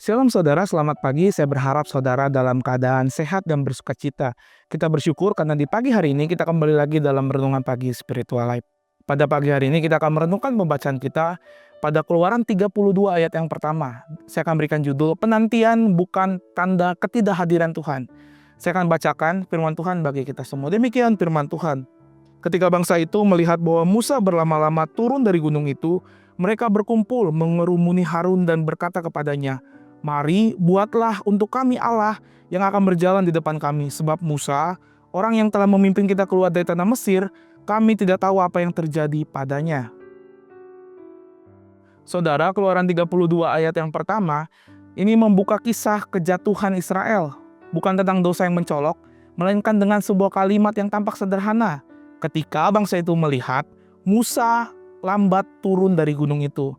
Shalom saudara, selamat pagi. Saya berharap saudara dalam keadaan sehat dan bersukacita. Kita bersyukur karena di pagi hari ini kita kembali lagi dalam renungan pagi spiritual life. Pada pagi hari ini kita akan merenungkan pembacaan kita pada Keluaran 32 ayat yang pertama. Saya akan berikan judul penantian bukan tanda ketidakhadiran Tuhan. Saya akan bacakan firman Tuhan bagi kita semua. Demikian firman Tuhan. Ketika bangsa itu melihat bahwa Musa berlama-lama turun dari gunung itu, mereka berkumpul mengerumuni Harun dan berkata kepadanya, "Mari, buatlah untuk kami Allah yang akan berjalan di depan kami, sebab Musa, orang yang telah memimpin kita keluar dari tanah Mesir, kami tidak tahu apa yang terjadi padanya." Saudara, Keluaran 32 ayat yang pertama, ini membuka kisah kejatuhan Israel. Bukan tentang dosa yang mencolok, melainkan dengan sebuah kalimat yang tampak sederhana. Ketika bangsa itu melihat Musa lambat turun dari gunung itu.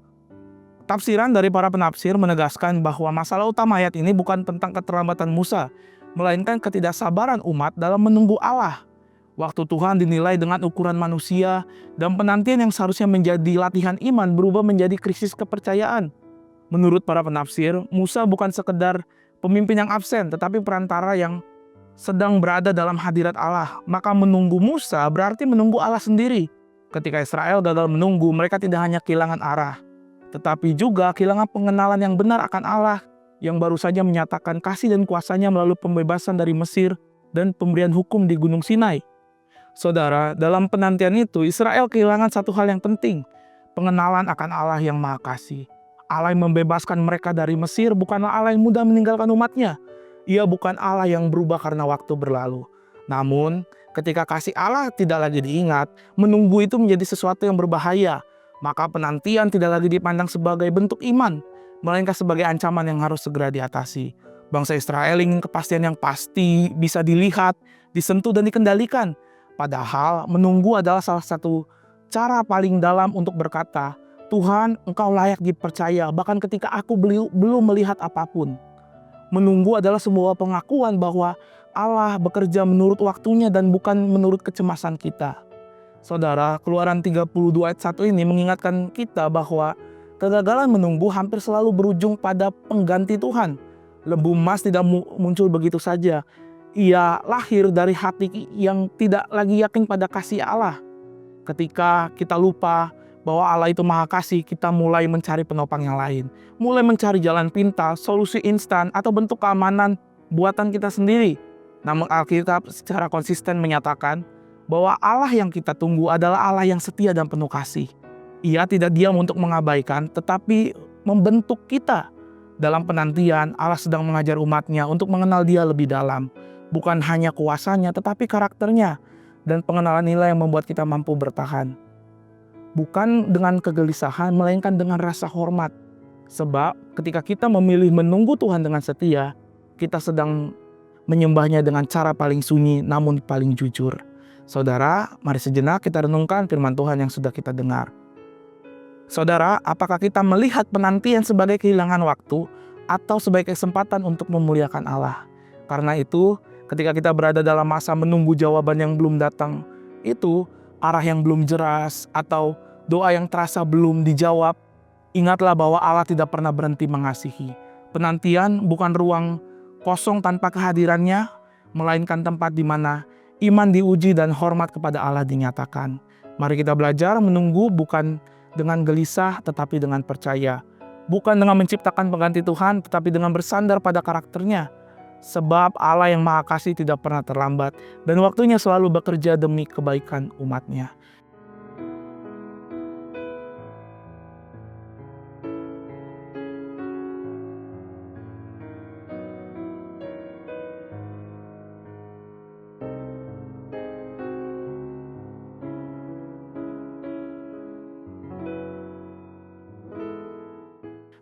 Tafsiran dari para penafsir menegaskan bahwa masalah utama ayat ini bukan tentang keterlambatan Musa, melainkan ketidaksabaran umat dalam menunggu Allah. Waktu Tuhan dinilai dengan ukuran manusia, dan penantian yang seharusnya menjadi latihan iman berubah menjadi krisis kepercayaan. Menurut para penafsir, Musa bukan sekedar pemimpin yang absen, tetapi perantara yang sedang berada dalam hadirat Allah. Maka menunggu Musa berarti menunggu Allah sendiri. Ketika Israel gagal menunggu, mereka tidak hanya kehilangan arah, tetapi juga kehilangan pengenalan yang benar akan Allah yang baru saja menyatakan kasih dan kuasanya melalui pembebasan dari Mesir dan pemberian hukum di Gunung Sinai. Saudara, dalam penantian itu Israel kehilangan satu hal yang penting, pengenalan akan Allah yang Maha Kasih. Allah yang membebaskan mereka dari Mesir bukanlah Allah yang mudah meninggalkan umatnya. Ia bukan Allah yang berubah karena waktu berlalu. Namun, ketika kasih Allah tidak lagi diingat, menunggu itu menjadi sesuatu yang berbahaya. Maka penantian tidak lagi dipandang sebagai bentuk iman, melainkan sebagai ancaman yang harus segera diatasi. Bangsa Israel ingin kepastian yang pasti, bisa dilihat, disentuh dan dikendalikan. Padahal menunggu adalah salah satu cara paling dalam untuk berkata, "Tuhan, Engkau layak dipercaya bahkan ketika aku belum melihat apapun." Menunggu adalah sebuah pengakuan bahwa Allah bekerja menurut waktunya dan bukan menurut kecemasan kita. Saudara, Keluaran 32 ayat 1 ini mengingatkan kita bahwa kegagalan menunggu hampir selalu berujung pada pengganti Tuhan. Lembu emas tidak muncul begitu saja. Ia lahir dari hati yang tidak lagi yakin pada kasih Allah. Ketika kita lupa bahwa Allah itu Maha Kasih, kita mulai mencari penopang yang lain. Mulai mencari jalan pintas, solusi instan, atau bentuk keamanan buatan kita sendiri. Namun Alkitab secara konsisten menyatakan bahwa Allah yang kita tunggu adalah Allah yang setia dan penuh kasih. Ia tidak diam untuk mengabaikan, tetapi membentuk kita. Dalam penantian, Allah sedang mengajar umatnya untuk mengenal Dia lebih dalam. Bukan hanya kuasanya, tetapi karakternya. Dan pengenalan nilai yang membuat kita mampu bertahan. Bukan dengan kegelisahan, melainkan dengan rasa hormat. Sebab ketika kita memilih menunggu Tuhan dengan setia, kita sedang menyembahnya dengan cara paling sunyi namun paling jujur. Saudara, mari sejenak kita renungkan firman Tuhan yang sudah kita dengar. Saudara, apakah kita melihat penantian sebagai kehilangan waktu atau sebagai kesempatan untuk memuliakan Allah? Karena itu, ketika kita berada dalam masa menunggu jawaban yang belum datang, itu arah yang belum jelas atau doa yang terasa belum dijawab, ingatlah bahwa Allah tidak pernah berhenti mengasihi. Penantian bukan ruang kosong tanpa kehadirannya, melainkan tempat di mana iman diuji dan hormat kepada Allah dinyatakan. Mari kita belajar menunggu bukan dengan gelisah tetapi dengan percaya. Bukan dengan menciptakan pengganti Tuhan tetapi dengan bersandar pada karakternya. Sebab Allah yang Maha Kasih tidak pernah terlambat dan waktunya selalu bekerja demi kebaikan umatnya.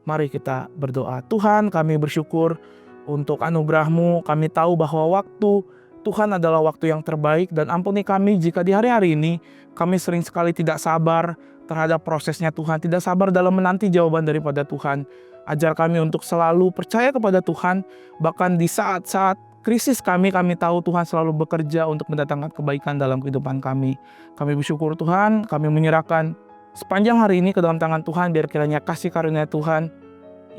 Mari kita berdoa. Tuhan, kami bersyukur untuk anugerah-Mu. Kami tahu bahwa waktu Tuhan adalah waktu yang terbaik, dan ampuni kami jika di hari-hari ini kami sering sekali tidak sabar terhadap prosesnya Tuhan, tidak sabar dalam menanti jawaban daripada Tuhan. Ajar kami untuk selalu percaya kepada Tuhan, bahkan di saat-saat krisis kami tahu Tuhan selalu bekerja untuk mendatangkan kebaikan dalam kehidupan kami. Kami bersyukur Tuhan, kami menyerahkan sepanjang hari ini ke dalam tangan Tuhan, biar kiranya kasih karunia Tuhan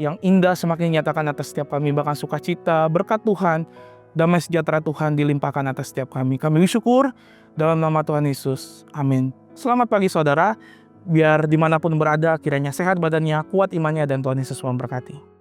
yang indah semakin dinyatakan atas setiap kami, bahkan sukacita, berkat Tuhan, damai sejahtera Tuhan dilimpahkan atas setiap kami. Kami bersyukur dalam nama Tuhan Yesus. Amin. Selamat pagi saudara, biar dimanapun berada kiranya sehat badannya, kuat imannya, dan Tuhan Yesus memberkati.